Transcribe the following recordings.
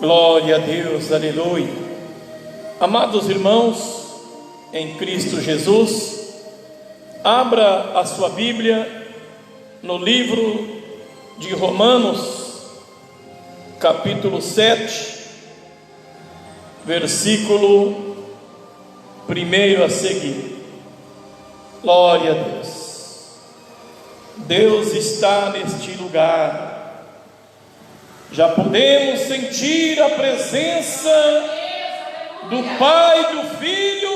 Glória a Deus, aleluia. Amados irmãos, em Cristo Jesus, abra a sua Bíblia no livro de Romanos, capítulo 7, versículo 1 a seguir. Glória a Deus. Deus está neste lugar. Já podemos sentir a presença do Pai, do Filho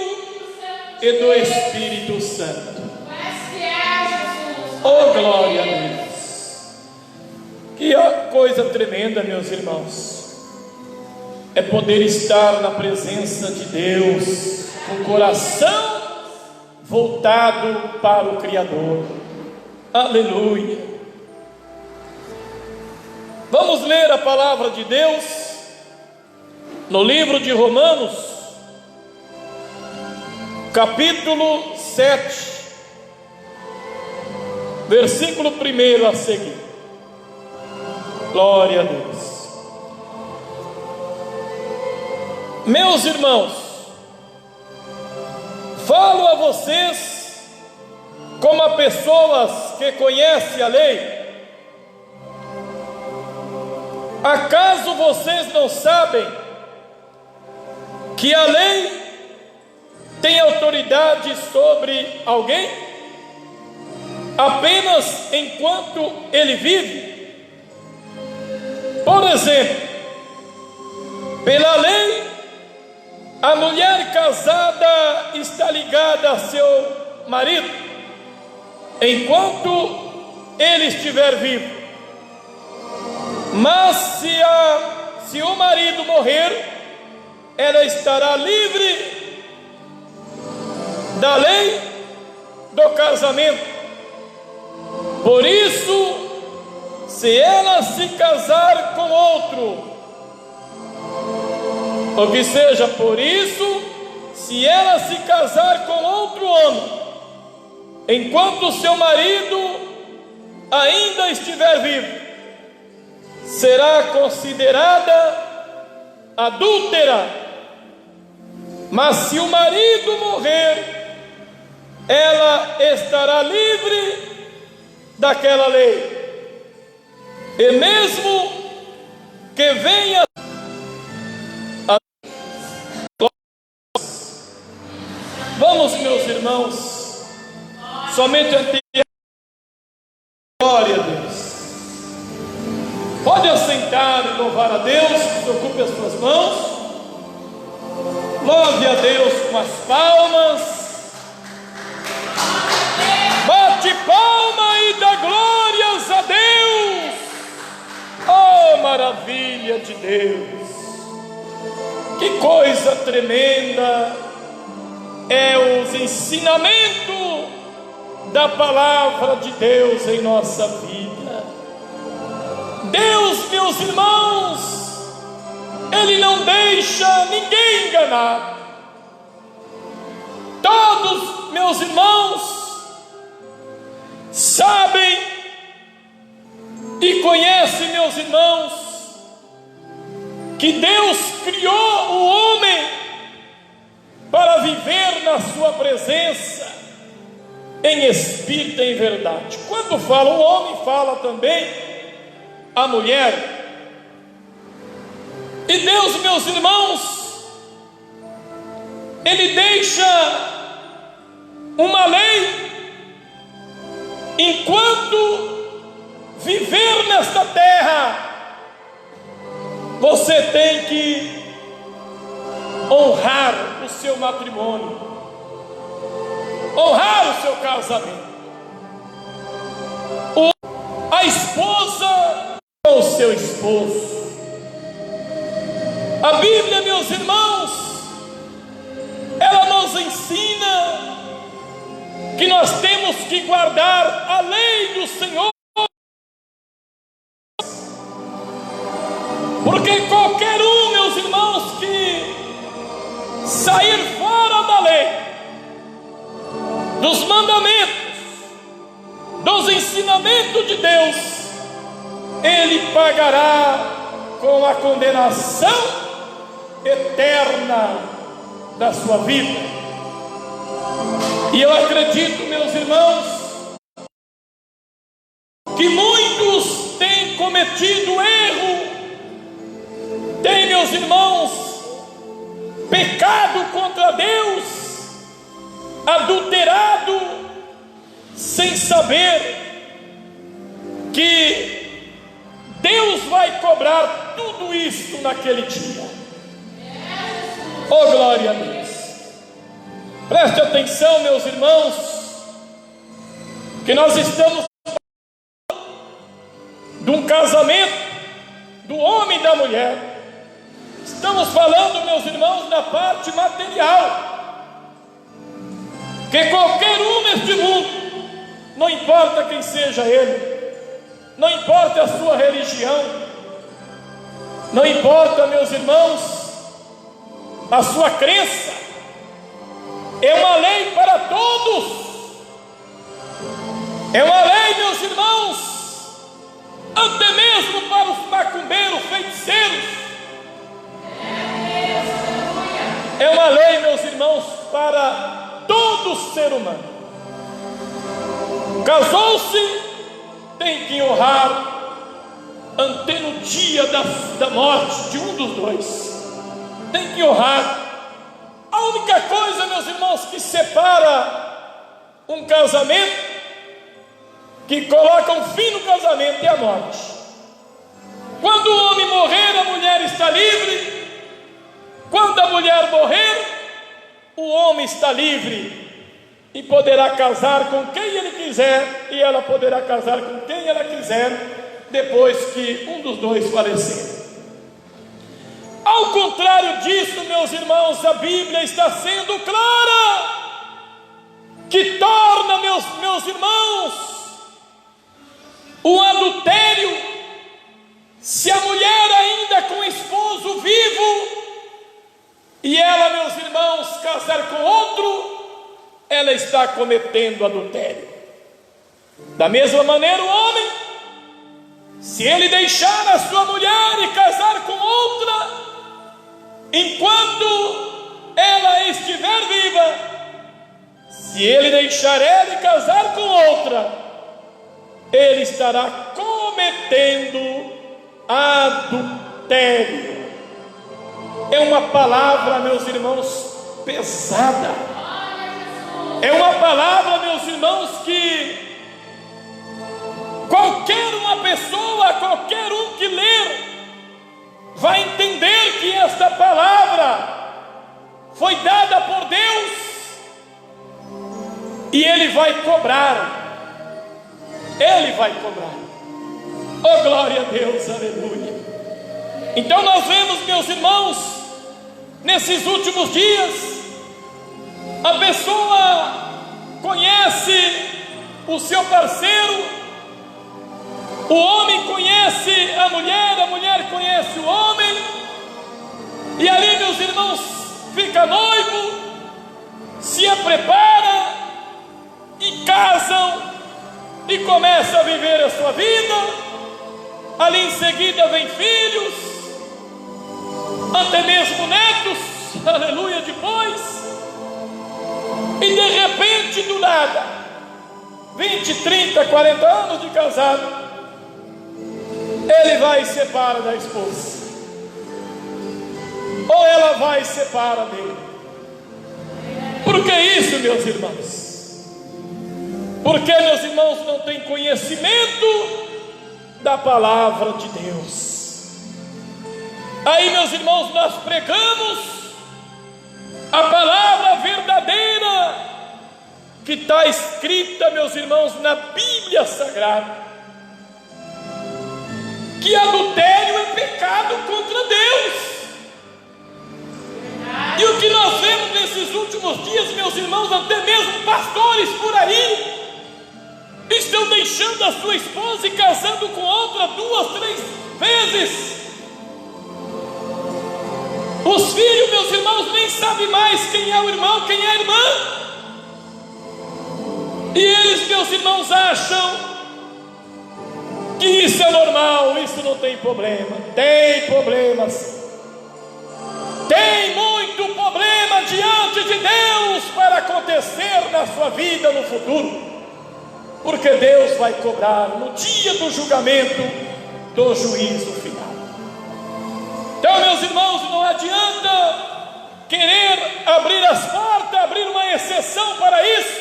e do Espírito Santo. Oh, glória a Deus! Que coisa tremenda, meus irmãos, é poder estar na presença de Deus, com o coração voltado para o Criador. Aleluia! Vamos ler a palavra de Deus no livro de Romanos, capítulo 7, versículo 1 a seguir. Glória a Deus. Meus irmãos, falo a vocês como a pessoas que conhecem a lei. Acaso vocês não sabem que a lei tem autoridade sobre alguém apenas enquanto ele vive? Por exemplo, pela lei, a mulher casada está ligada a seu marido enquanto ele estiver vivo. Mas se o marido morrer, ela estará livre da lei do casamento. Por isso, se ela se casar com outro, ou que seja, por isso, se ela se casar com outro homem, enquanto seu marido ainda estiver vivo, será considerada adúltera. Mas se o marido morrer, ela estará livre daquela lei. E mesmo que venha vamos, meus irmãos, somente ante glória a Deus. Pode assentar e louvar a Deus, ocupe as suas mãos. Louve a Deus com as palmas. Bate palma e dá glórias a Deus. Oh, maravilha de Deus! Que coisa tremenda é o ensinamento da palavra de Deus em nossa vida. Deus, meus irmãos, Ele não deixa ninguém enganar. Todos, meus irmãos, sabem e conhecem, meus irmãos, que Deus criou o homem para viver na sua presença em espírito e em verdade. Quando fala o homem, fala também a mulher. E Deus, meus irmãos, Ele deixa uma lei. Enquanto viver nesta terra, você tem que honrar o seu matrimônio, honrar o seu casamento. A esposa ou o seu esposo. A Bíblia, meus irmãos, ela nos ensina que nós temos que guardar a lei do Senhor, porque qualquer um, meus irmãos, que sair fora da lei, dos mandamentos, dos ensinamentos de Deus, ele pagará com a condenação eterna da sua vida. E eu acredito, meus irmãos, que muitos têm cometido erro, têm, meus irmãos, pecado contra Deus, adulterado, sem saber que Deus vai cobrar tudo isso naquele dia. Oh, glória a Deus! Preste atenção, meus irmãos, que nós estamos de um casamento do homem e da mulher. Estamos falando, meus irmãos, da parte material, que qualquer um neste mundo, não importa quem seja ele, não importa a sua religião, não importa, meus irmãos, a sua crença, é uma lei para todos, é uma lei, meus irmãos, até mesmo para os macumbeiros, feiticeiros, é uma lei, meus irmãos, para todo ser humano. Casou-se, tem que honrar ante no dia da morte de um dos dois, tem que honrar. A única coisa, meus irmãos, que separa um casamento, que coloca um fim no casamento, é a morte. Quando o homem morrer, a mulher está livre. Quando a mulher morrer, o homem está livre e poderá casar com quem ele quiser, e ela poderá casar com quem ela quiser depois que um dos dois falecer. Ao contrário disso, meus irmãos, a Bíblia está sendo clara, que torna, meus irmãos, o adultério, se a mulher ainda com o esposo vivo, e ela, meus irmãos, casar com outro, ela está cometendo adultério. Da mesma maneira, o homem, se ele deixar a sua mulher e casar com outra, enquanto ela estiver viva, se ele deixar ela e casar com outra, ele estará cometendo adultério. É uma palavra, meus irmãos, pesada. É uma palavra, meus irmãos, que qualquer uma pessoa, qualquer um que ler, vai entender que esta palavra foi dada por Deus, e Ele vai cobrar. Ele vai cobrar. Oh, glória a Deus, aleluia. Então nós vemos, meus irmãos, nesses últimos dias, a pessoa conhece o seu parceiro, o homem conhece a mulher conhece o homem, e ali, meus irmãos, fica noivo, se prepara e casam e começa a viver a sua vida. Ali em seguida vem filhos, até mesmo netos, aleluia, depois, e de repente, do nada, 20, 30, 40 anos de casado, ele vai e separa da esposa, ou ela vai e separa dele. Por que isso, meus irmãos? Porque, meus irmãos, não tem conhecimento da palavra de Deus. Aí, meus irmãos, nós pregamos a palavra verdadeira que está escrita, meus irmãos, na Bíblia Sagrada, que adultério é pecado contra Deus. E o que nós vemos nesses últimos dias, meus irmãos, até mesmo pastores por aí, estão deixando a sua esposa e casando com outra 2, 3 vezes. Os filhos, meus irmãos, nem sabem mais quem é o irmão, quem é a irmã. E eles, meus irmãos, acham que isso é normal, isso não tem problema. Tem problemas. Tem muito problema diante de Deus para acontecer na sua vida no futuro, porque Deus vai cobrar no dia do julgamento, do juízo final. Então, meus irmãos, não adianta querer abrir as portas, abrir uma exceção para isso,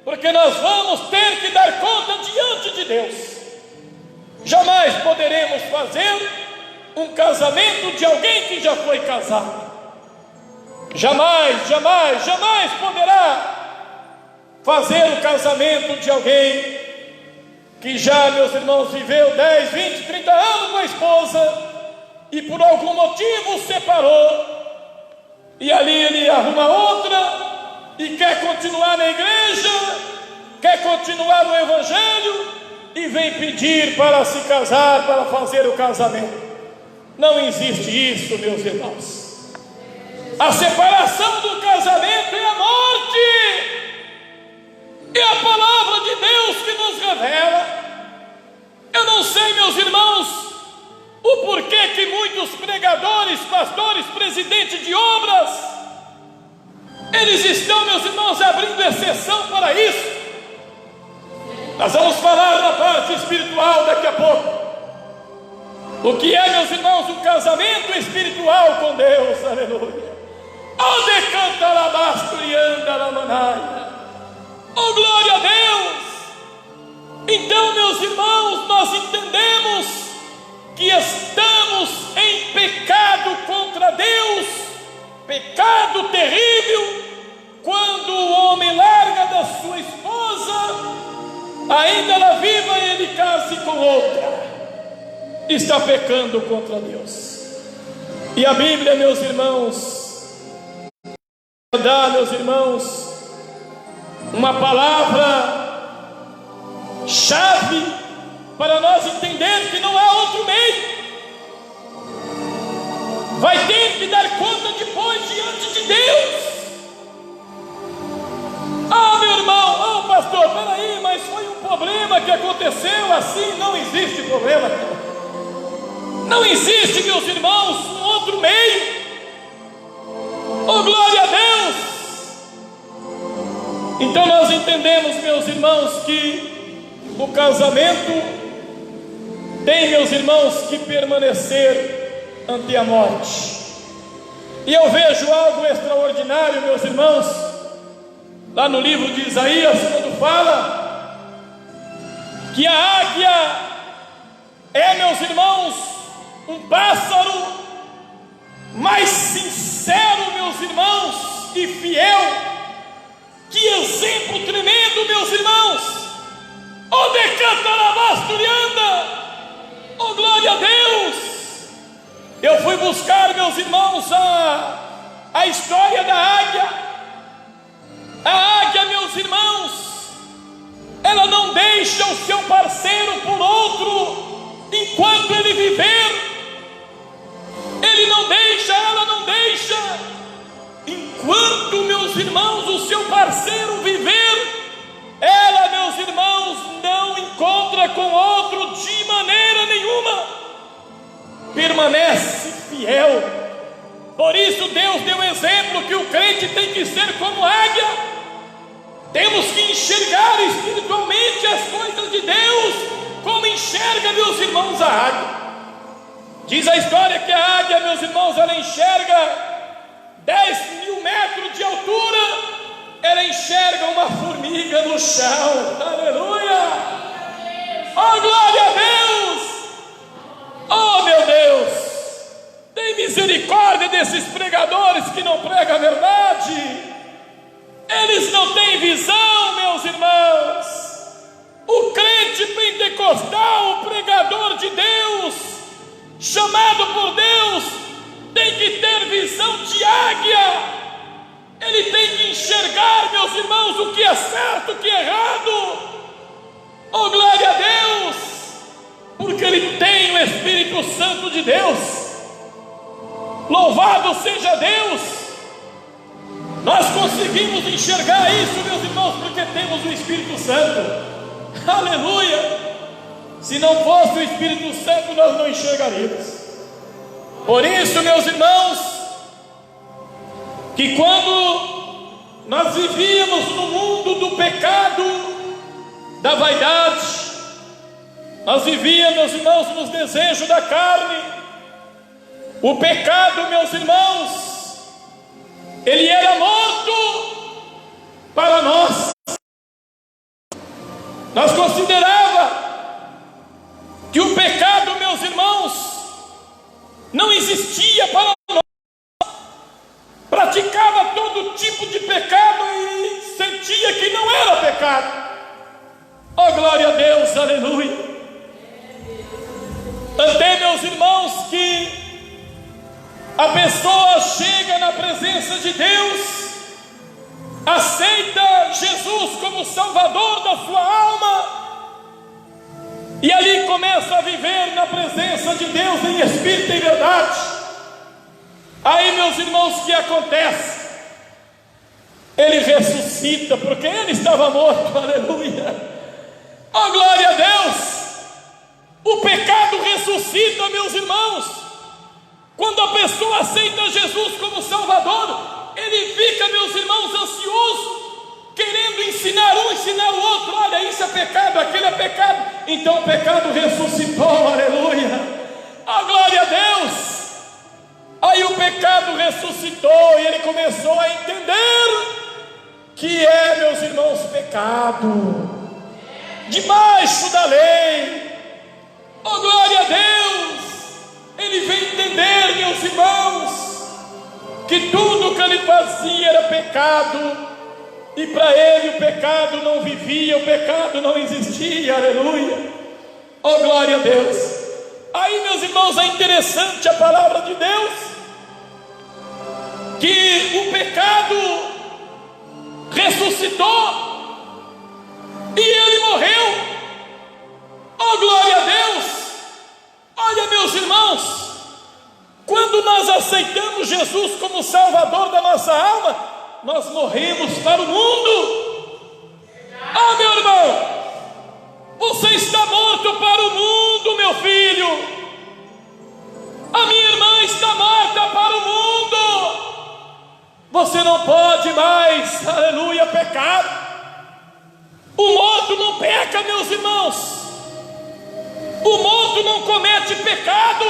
porque nós vamos ter que dar conta diante de Deus. Jamais poderemos fazer um casamento de alguém que já foi casado. Jamais, jamais, jamais poderá fazer o casamento de alguém que já, meus irmãos, viveu 10, 20, 30 anos com a esposa e por algum motivo separou, e ali ele arruma outra e quer continuar na igreja, quer continuar no evangelho e vem pedir para se casar, para fazer o casamento. Não existe isso, meus irmãos. A separação do casamento é a morte. É a palavra de Deus que nos revela. Eu não sei, meus irmãos, o porquê que muitos pregadores, pastores, presidentes de obras, eles estão, meus irmãos, abrindo exceção para isso. Nós vamos falar na parte espiritual daqui a pouco. O que é, meus irmãos, um casamento espiritual com Deus, aleluia. Onde canta alabasturianda anda, oh glória a Deus. Então, meus irmãos, nós entendemos que estamos em pecado contra Deus, pecado terrível, quando o homem larga da sua esposa, ainda ela viva e ele case com outra. Está pecando contra Deus. E a Bíblia, meus irmãos, dá, meus irmãos, uma palavra chave para nós entender que não há outro meio. Vai ter que dar conta depois diante de Deus. Ah, meu irmão, pastor, peraí, mas foi um problema que aconteceu assim. Não existe problema. Não existe, meus irmãos, um outro meio. Oh, glória a Deus! Então nós entendemos, meus irmãos, que o casamento tem, meus irmãos, que permanecer ante a morte. E eu vejo algo extraordinário, meus irmãos, lá no livro de Isaías, quando fala que a águia é, meus irmãos, um pássaro mais sincero, meus irmãos, e fiel. Que exemplo tremendo, meus irmãos. O decanta alabasturianda, oh glória a Deus. Eu fui buscar, meus irmãos, a história da águia. A águia, meus irmãos, ela não deixa o seu parceiro por outro enquanto ele viver. Ele não deixa, ela não deixa. Enquanto, meus irmãos, o seu parceiro viver, ela, meus irmãos, não encontra com outro de maneira nenhuma. Permanece fiel. Por isso Deus deu exemplo que o crente tem que ser como águia. Temos que enxergar espiritualmente as coisas de Deus, como enxerga, meus irmãos, a águia. Diz a história que a águia, meus irmãos, ela enxerga 10.000 metros de altura, ela enxerga uma formiga no chão. Aleluia! Oh, glória a Deus! Oh, meu Deus! Tem misericórdia desses pregadores que não pregam a verdade. Eles não têm visão, meus irmãos. O crente pentecostal, o pregador de Deus, chamado por Deus, tem que ter visão de águia. Ele tem que enxergar, meus irmãos, o que é certo, o que é errado. Oh, glória a Deus, porque ele tem o Espírito Santo de Deus. Louvado seja Deus. Nós conseguimos enxergar isso, meus irmãos, porque temos o Espírito Santo. Aleluia. Se não fosse o Espírito Santo, nós não enxergaríamos. Por isso, meus irmãos, que quando nós vivíamos no mundo do pecado, da vaidade, nós vivíamos, meus irmãos, nos desejos da carne. O pecado, meus irmãos, ele era morto para nós. Nós considerava que o pecado, meus irmãos, não existia para nós. Praticava todo tipo de pecado e sentia que não era pecado. Oh, glória a Deus, aleluia. Até, meus irmãos, que a pessoa chega na presença de Deus, aceita Jesus como Salvador da sua alma, e ali começa a viver na presença de Deus em espírito e verdade. Aí, meus irmãos, o que acontece? Ele ressuscita, porque ele estava morto, aleluia. Oh, glória a Deus. O pecado ressuscita, meus irmãos. Quando a pessoa aceita Jesus como Salvador, ele fica, meus irmãos, ansioso, querendo ensinar um, ensinar o outro. Olha, isso é pecado, aquilo é pecado. Então o pecado ressuscitou, aleluia. Oh, glória a Deus. Aí o pecado ressuscitou e ele começou a entender que é, meus irmãos, pecado, debaixo da lei. Oh, glória a Deus. Ele vem entender, meus irmãos, que tudo que ele fazia era pecado, e para ele o pecado não vivia, o pecado não existia, aleluia. Oh, glória a Deus. Aí, meus irmãos, é interessante a palavra de Deus, que o pecado ressuscitou e ele morreu. Oh, glória a Deus. Olha, meus irmãos, quando nós aceitamos Jesus como Salvador da nossa alma, nós morremos para o mundo. Ah, meu irmão, você está morto para o mundo, meu filho. A minha irmã está morta para o mundo. Você não pode mais, aleluia, pecar. O morto não peca, meus irmãos. O morto não comete pecado.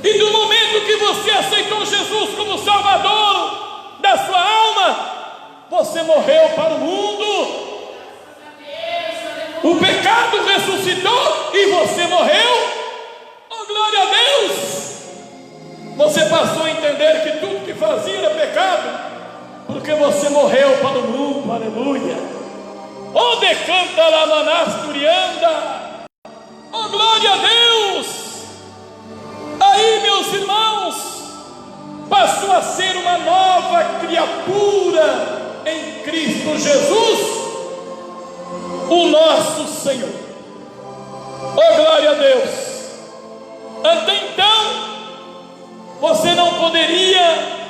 E do momento que você aceitou Jesus como Salvador da sua alma, você morreu para o mundo. O pecado ressuscitou e você morreu. Oh, glória a Deus. Você passou a entender que tudo que fazia era pecado, porque você morreu para o mundo, aleluia. Oh, decanta lá manasturianda. Oh, glória a Deus. Aí, meus irmãos, passou a ser uma nova criatura em Cristo Jesus, o nosso Senhor. Oh, glória a Deus. Até então você não poderia.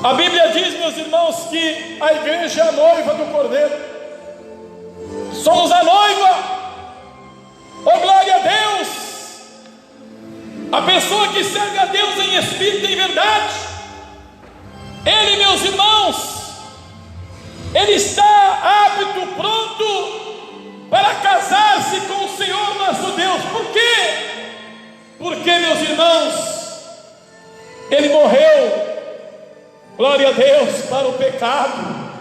A Bíblia diz, meus irmãos, que a igreja é a noiva do Cordeiro. Somos a noiva. Oh, glória a Deus. A pessoa que serve a Deus em espírito e em verdade, ele, meus irmãos, ele está apto, pronto para casar-se com o Senhor nosso Deus. Por quê? Porque, meus irmãos, ele morreu, glória a Deus, para o pecado.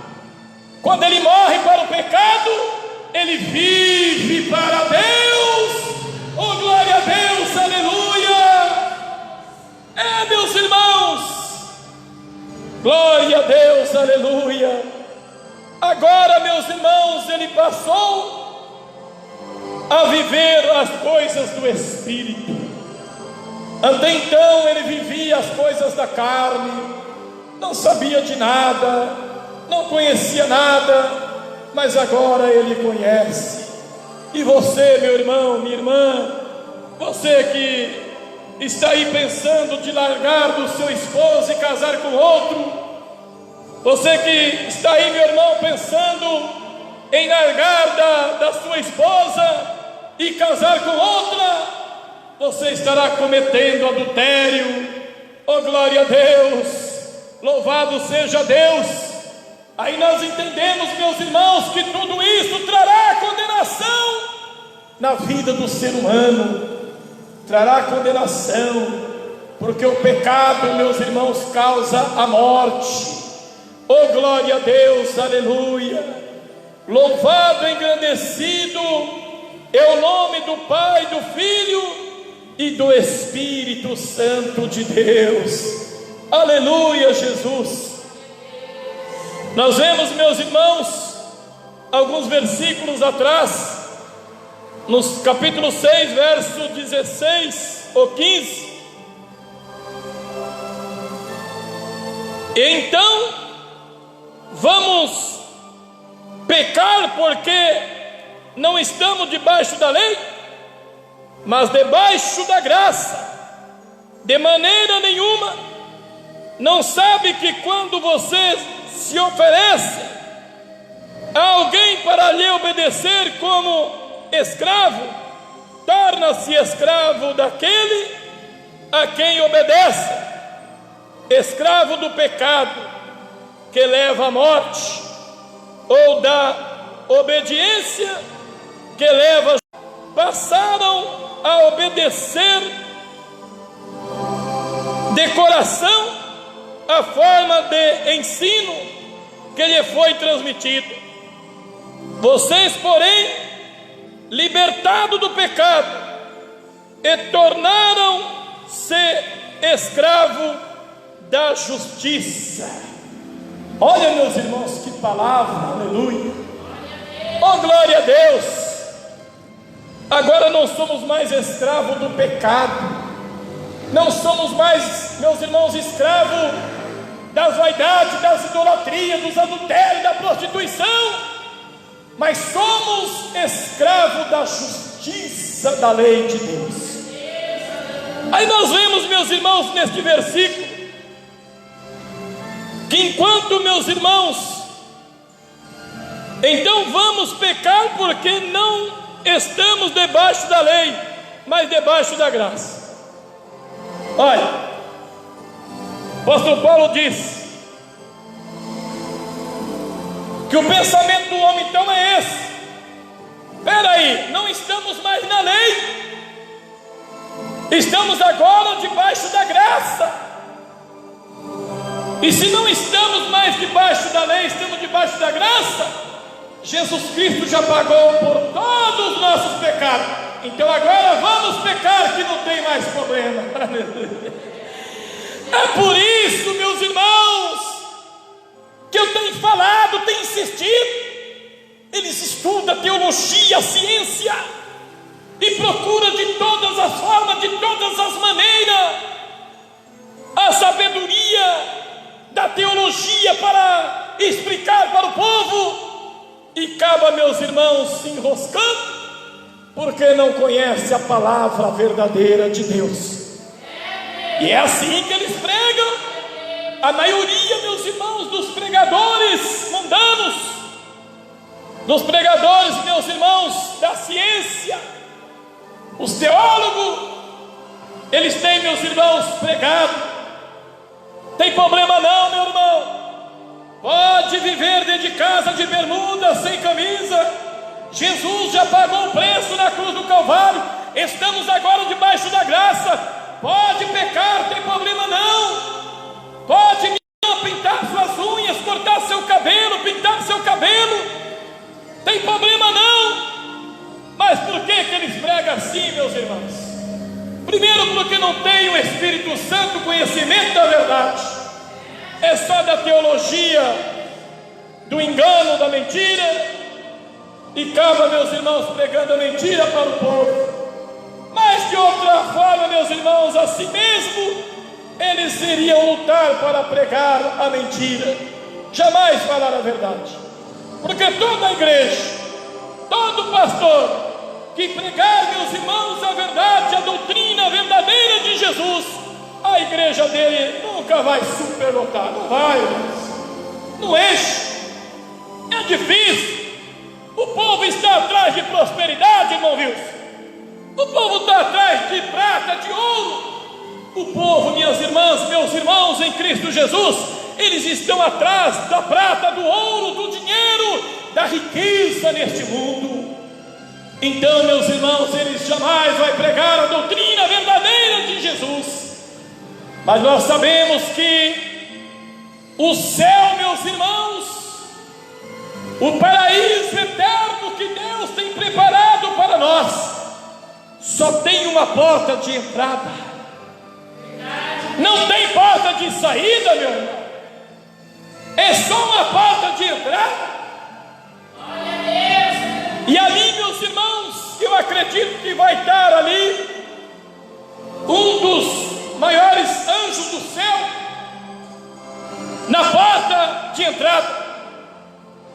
Quando ele morre para o pecado, ele vive para Deus. Oh, glória a Deus, aleluia. É, meus irmãos, glória a Deus, aleluia. Agora, meus irmãos, ele passou a viver as coisas do Espírito. Até então ele vivia as coisas da carne, não sabia de nada, não conhecia nada, mas agora ele conhece. E você, meu irmão, minha irmã, você que está aí pensando de largar do seu esposo e casar com outro, você que está aí, meu irmão, pensando em largar da sua esposa e casar com outra, você estará cometendo adultério. Oh, glória a Deus, louvado seja Deus. Aí nós entendemos, meus irmãos, que tudo isso trará condenação na vida do ser humano, trará condenação, porque o pecado, meus irmãos, causa a morte. Oh, glória a Deus, aleluia. Louvado, engrandecido é o nome do Pai, do Filho e do Espírito Santo de Deus. Aleluia, Jesus. Nós vemos, meus irmãos, alguns versículos atrás, no capítulo 6, verso 16 ou 15. Então, vamos pecar porque não estamos debaixo da lei, mas debaixo da graça? De maneira nenhuma. Não sabe que quando você se oferece a alguém para lhe obedecer como escravo, torna-se escravo daquele a quem obedece, escravo do pecado que leva à morte, ou da obediência que leva a... Passaram a obedecer de coração a forma de ensino que lhe foi transmitido. Vocês, porém, libertados do pecado, e tornaram-se escravo da justiça. Olha, meus irmãos, que palavra, aleluia. Oh, glória a Deus. Agora não somos mais escravos do pecado, não somos mais, meus irmãos, escravos das vaidades, das idolatrias, dos adultérios, da prostituição, mas somos escravos da justiça da lei de Deus. Aí nós vemos, meus irmãos, neste versículo, que enquanto, meus irmãos, então vamos pecar porque não estamos debaixo da lei, mas debaixo da graça. Olha, o apóstolo Paulo diz que o pensamento do homem então é esse: espera aí, não estamos mais na lei, estamos agora debaixo da graça. E se não estamos mais debaixo da lei, estamos debaixo da graça, Jesus Cristo já pagou por todos os nossos pecados. Então agora vamos pecar, que não tem mais problema. É por isso, meus irmãos, que eu tenho falado, tenho insistido. Eles estudam a teologia, a ciência, e procuram de todas as formas, de todas as maneiras, a sabedoria da teologia para explicar para o povo. E acaba, meus irmãos, se enroscando, porque não conhece a palavra verdadeira de Deus. E é assim que eles pregam. A maioria, meus irmãos, dos pregadores mundanos, dos pregadores, meus irmãos, da ciência, os teólogos, eles têm, meus irmãos, pregado. Tem problema não, meu irmão. Pode viver dentro de casa de bermuda, sem camisa. Jesus já pagou o preço na cruz do Calvário. Estamos agora debaixo da graça. Pode pecar, tem problema não. Pode pintar suas unhas, cortar seu cabelo, pintar seu cabelo, tem problema não. Mas por que eles pregam assim, meus irmãos? Primeiro, porque não tem o Espírito Santo, conhecimento da verdade. É só da teologia, do engano, da mentira, e acaba, meus irmãos, pregando a mentira para o povo. Mas de outra forma, meus irmãos, assim mesmo, eles iriam lutar para pregar a mentira, jamais falar a verdade. Porque toda igreja, todo pastor que pregar, meus irmãos, a verdade, a doutrina verdadeira de Jesus, a igreja dele nunca vai superlotar, não vai, não enche, é difícil. Wilson? O povo está atrás de prata, de ouro. O povo, minhas irmãs, meus irmãos em Cristo Jesus, eles estão atrás da prata, do ouro, do dinheiro, da riqueza neste mundo. Então, meus irmãos, eles jamais vão pregar a doutrina verdadeira de Jesus. Mas nós sabemos que o céu, meus irmãos, o paraíso eterno que Deus tem preparado para nós, só tem uma porta de entrada, não tem porta de saída, meu irmão. É só uma porta de entrada. E ali, meus irmãos, eu acredito que vai estar ali um dos maiores anjos do céu na porta de entrada.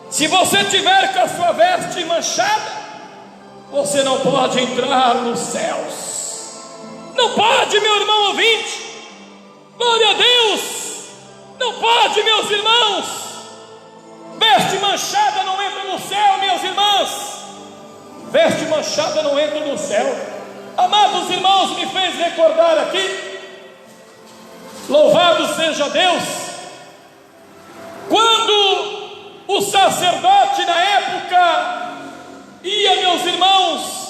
Se você tiver com a sua veste manchada, você não pode entrar nos céus. Não pode, meu irmão ouvinte. Glória a Deus. Não pode, meus irmãos. Veste manchada não entra no céu, minhas irmãs. Veste manchada não entra no céu. Amados irmãos, me fez recordar aqui, louvado seja Deus, quando o sacerdote na época ia, meus irmãos,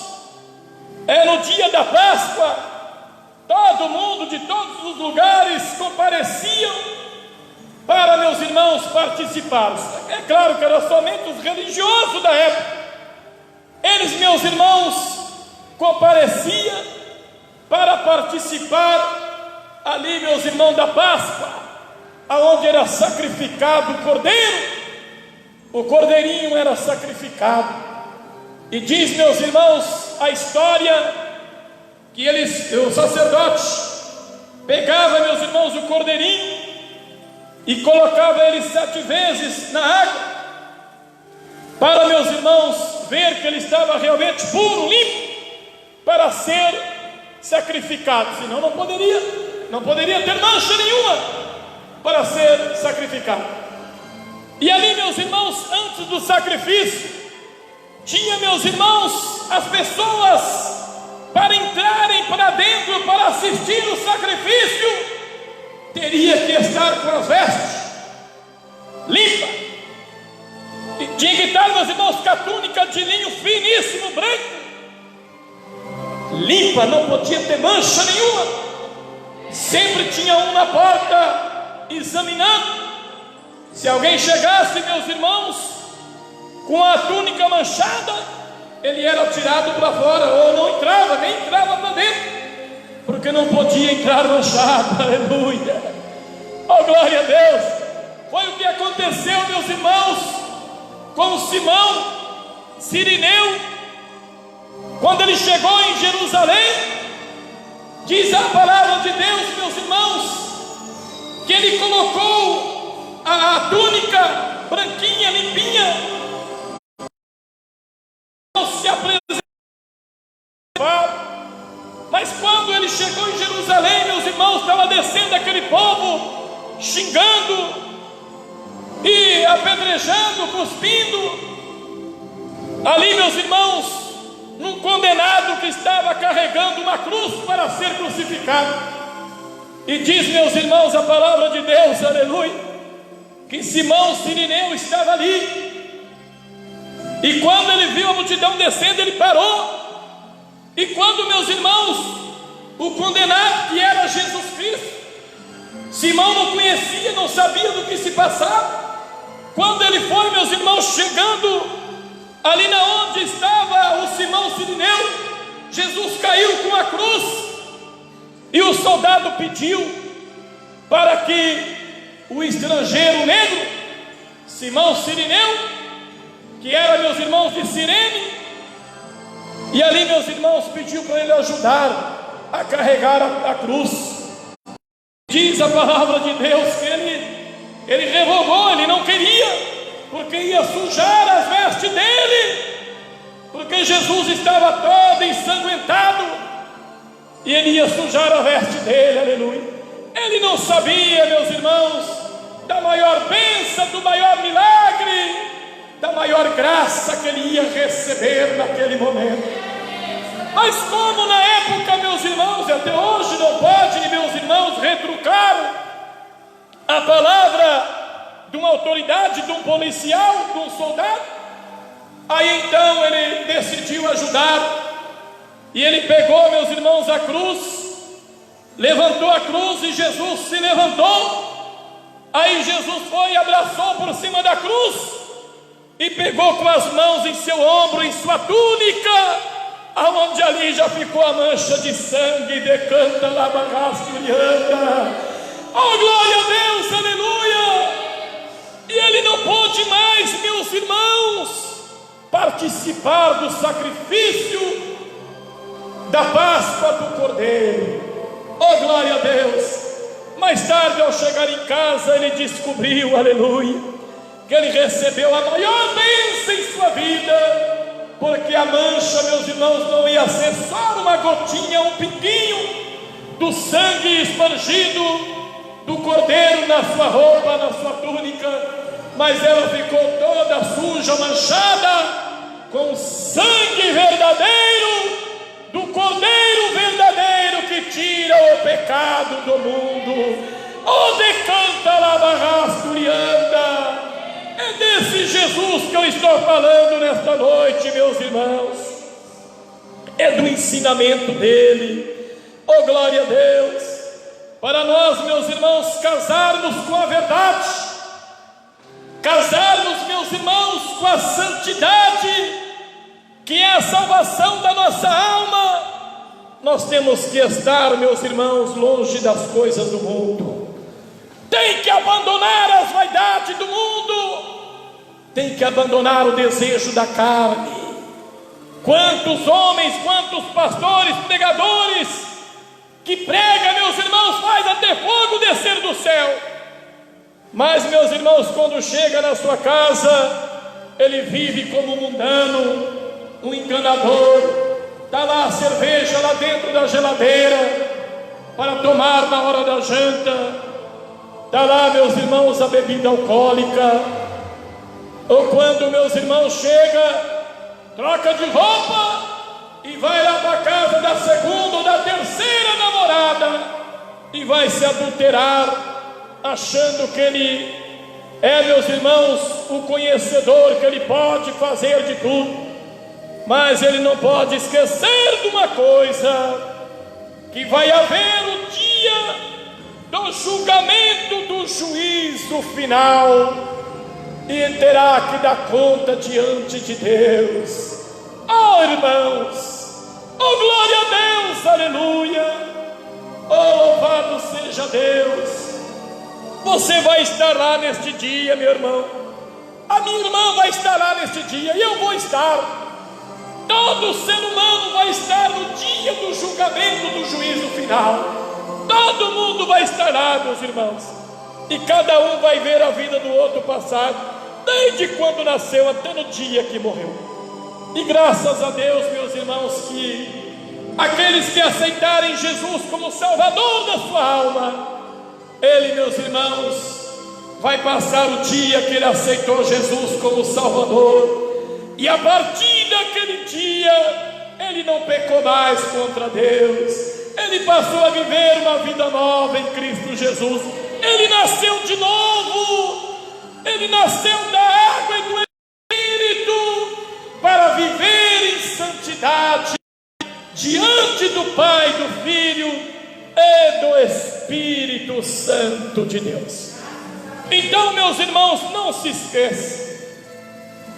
no dia da Páscoa, todo mundo de todos os lugares compareciam para, meus irmãos, participar. É claro que era somente os religiosos da época. Eles, meus irmãos, compareciam para participar ali, meus irmãos, da Páscoa, aonde era sacrificado o cordeiro. O cordeirinho era sacrificado. E diz, meus irmãos, a história que o sacerdote pegava, meus irmãos, o cordeirinho e colocava ele 7 vezes na água, para, meus irmãos, ver que ele estava realmente puro, limpo, para ser sacrificado. Senão não poderia ter mancha nenhuma para ser sacrificado. E ali, meus irmãos, antes do sacrifício, tinha, meus irmãos, as pessoas para entrarem para dentro, para assistir o sacrifício, teria que estar com as vestes limpas. E tinha que estar, meus irmãos, com a túnica de linho finíssimo, branco, limpa, não podia ter mancha nenhuma. Sempre tinha um na porta examinando. Se alguém chegasse, meus irmãos, com a túnica manchada, ele era tirado para fora, ou não entrava, nem entrava para dentro, porque não podia entrar manchado. Aleluia, oh glória a Deus. Foi o que aconteceu, meus irmãos, com Simão Sirineu, quando ele chegou em Jerusalém. Diz a palavra de Deus, meus irmãos, que ele colocou a túnica branquinha, limpinha, se apresentou. Mas quando ele chegou em Jerusalém, meus irmãos, estava descendo aquele povo, xingando e apedrejando, cuspindo. Ali, meus irmãos, num condenado que estava carregando uma cruz para ser crucificado. E diz, meus irmãos, a palavra de Deus, aleluia, que Simão Sirineu estava ali, e quando ele viu a multidão descendo, ele parou. E quando, meus irmãos, o condenado, que era Jesus Cristo, Simão não conhecia, não sabia do que se passava. Quando ele foi, meus irmãos, chegando ali na onde estava o Simão Sirineu, Jesus caiu com a cruz, e o soldado pediu para que o estrangeiro negro, Simão Sirineu, que era, meus irmãos, de Cirene, e ali, meus irmãos, pediu para ele ajudar a carregar a cruz. Diz a palavra de Deus que ele revogou, ele não queria, porque ia sujar as vestes dele, porque Jesus estava todo ensanguentado, e ele ia sujar a veste dele, aleluia. Ele não sabia, meus irmãos, da maior bênção, do maior milagre, da maior graça que ele ia receber naquele momento. Mas como na época, meus irmãos, e até hoje não pode, meus irmãos, retrucar a palavra de uma autoridade, de um policial, de um soldado, aí então ele decidiu ajudar, e ele pegou, meus irmãos, a cruz, levantou a cruz, e Jesus se levantou. Aí Jesus foi e abraçou por cima da cruz, e pegou com as mãos em seu ombro, em sua túnica, aonde ali já ficou a mancha de sangue, decanta lá barrasturiana. Oh, glória a Deus, aleluia! E ele não pôde mais, meus irmãos, participar do sacrifício da Páscoa do Cordeiro. Oh, glória a Deus! Mais tarde, ao chegar em casa, ele descobriu, aleluia, que ele recebeu a maior bênção em sua vida, porque a mancha, meus irmãos, não ia ser só uma gotinha, um pinguinho do sangue espargido do Cordeiro na sua roupa, na sua túnica, mas ela ficou toda suja, manchada com o sangue verdadeiro do Cordeiro verdadeiro que tira o pecado do mundo. Oh, decanta lá barrasturianda. É desse Jesus que eu estou falando nesta noite, meus irmãos. É do ensinamento dele. Oh, glória a Deus. Para nós, meus irmãos, casarmos com a verdade, casarmos, meus irmãos, com a santidade, que é a salvação da nossa alma, nós temos que estar, meus irmãos, longe das coisas do mundo. Tem que abandonar as vaidades do mundo, tem que abandonar o desejo da carne. Quantos homens, quantos pastores, pregadores, que prega, meus irmãos, faz até fogo descer do céu, mas, meus irmãos, quando chega na sua casa, ele vive como mundano, um enganador. Está lá a cerveja lá dentro da geladeira para tomar na hora da janta. Está lá, meus irmãos, a bebida alcoólica. Ou quando, meus irmãos, chega, troca de roupa e vai lá para a casa da segunda ou da terceira namorada e vai se adulterar, achando que ele é, meus irmãos, o conhecedor, que ele pode fazer de tudo. Mas ele não pode esquecer de uma coisa, que vai haver o dia do julgamento, do juízo final, e terá que dar conta diante de Deus. Oh, irmãos, oh, glória a Deus, aleluia, oh, louvado seja Deus. Você vai estar lá neste dia, meu irmão, a minha irmã vai estar lá neste dia, e eu vou estar. Todo ser humano vai estar no dia do julgamento, do juízo final. Todo mundo vai estar lá, meus irmãos, e cada um vai ver a vida do outro passar, desde quando nasceu até no dia que morreu. E graças a Deus, meus irmãos, que aqueles que aceitarem Jesus como Salvador da sua alma, ele, meus irmãos, vai passar o dia que ele aceitou Jesus como Salvador, e a partir daquele dia ele não pecou mais contra Deus, ele passou a viver uma vida nova em Cristo Jesus. Ele nasceu de novo, ele nasceu da água e do Espírito para viver em santidade diante do Pai, do Filho e do Espírito Santo de Deus. Então, meus irmãos, não se esqueçam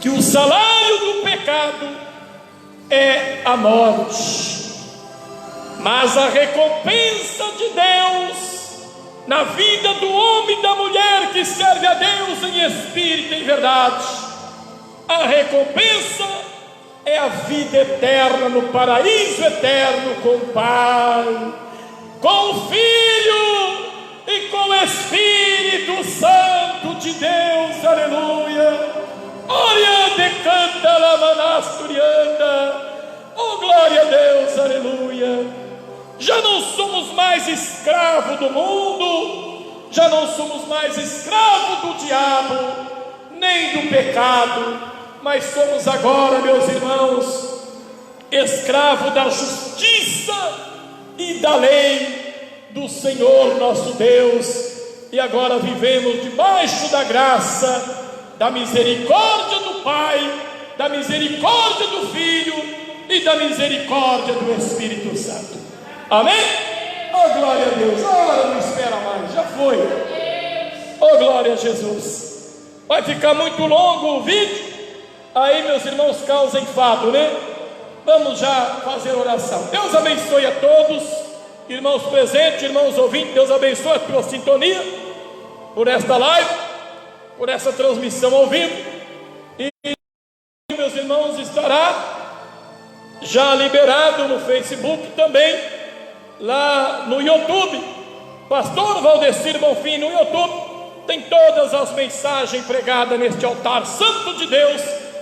que o salário do pecado é a morte, mas a recompensa de Deus na vida do homem e da mulher que serve a Deus em espírito e em verdade, a recompensa é a vida eterna no paraíso eterno com o Pai, com o Filho e com o Espírito Santo de Deus, aleluia. Oriande canta la manasturianda. Oh, glória a Deus, aleluia. Já não somos mais escravos do mundo, já não somos mais escravos do diabo, nem do pecado, mas somos agora, meus irmãos, escravo da justiça e da lei do Senhor nosso Deus, e agora vivemos debaixo da graça, da misericórdia do Pai, da misericórdia do Filho e da misericórdia do Espírito Santo. Amém? Oh, glória a Deus. Agora não espera mais, já foi. Oh, glória a Jesus. Vai ficar muito longo o vídeo, aí meus irmãos causa enfado, né? Vamos já fazer oração. Deus abençoe a todos, irmãos presentes, irmãos ouvintes. Deus abençoe a tua sintonia por esta live, por essa transmissão ao vivo. E meus irmãos, estará já liberado no Facebook, também lá no YouTube. Pastor Valdecir Bonfim no YouTube tem todas as mensagens pregadas neste altar santo de Deus,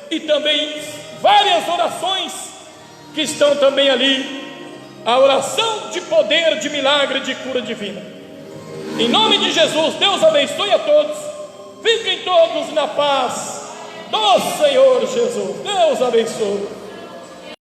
e também várias orações que estão também ali, a oração de poder, de milagre, de cura divina. Em nome de Jesus, Deus abençoe a todos. Fiquem todos na paz do Senhor Jesus. Deus abençoe.